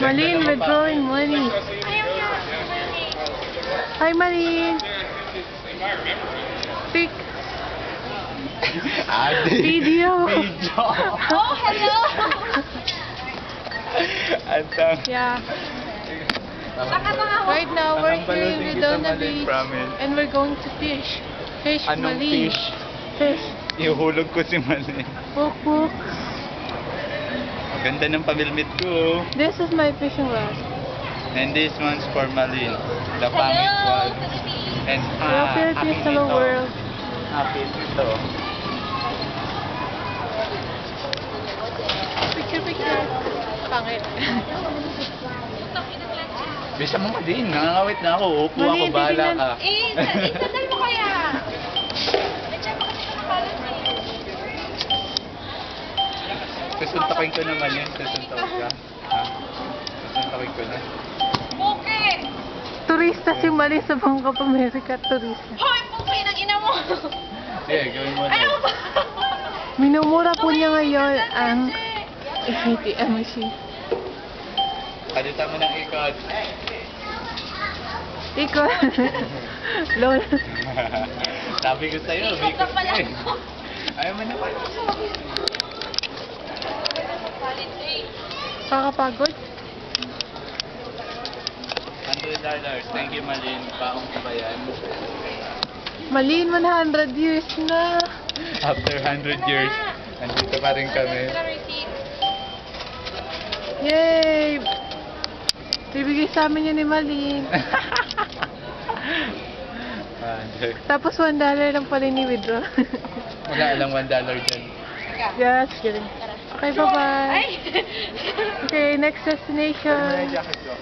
Malin, withdrawing money. Hi, Malin. Pic. Video. Video. Oh, hello! Yeah. Baka mga Right now, we're here in Redonda Malin, Beach. promise. And we're going to fish. Fish, Anong Malin. fish? Fish. Ihulog ko si Malin. Book, book. Ganda ng pamilmit ko. This is my fishing rod. And this one's for Malin. The pangit one. And Hello, Philippines, hello, akin ito. world. Akin ito. Picture, picture. Pangit. Bisa mo Malin, nangangawit na ako. Upo ako, Malin, bahala titignan. ka. Sandal mo kaya. Nandiyan pa kasi nakabalot eh. Susuntakin ko na Malin, susuntakin ka. Ha? Susuntakin ko na. Buke! Turista si Malin sa Bank of America. Turista. Hoy, buke ng ina mo! Sige, gawin mo na. Ano ba? Minumura po niya ngayon ang ATM machine. Palitan mo ng ikot. Ikaw. Lol. Sabi ko sa'yo, Ikot na pala eh. ako. Ayaw mo naman. Kakapagod. $100. Thank you, Malin. Paong ko ba yan? Malin, 100 years na. After 100 years, nandito pa rin kami. Yay! Bibigay sa amin yun ni Malin. Tapos $1 lang pala ni withdraw. Wala lang $1 dyan. Yes, kidding. Okay, bye-bye. Ay! Okay, next destination. Jacket ko.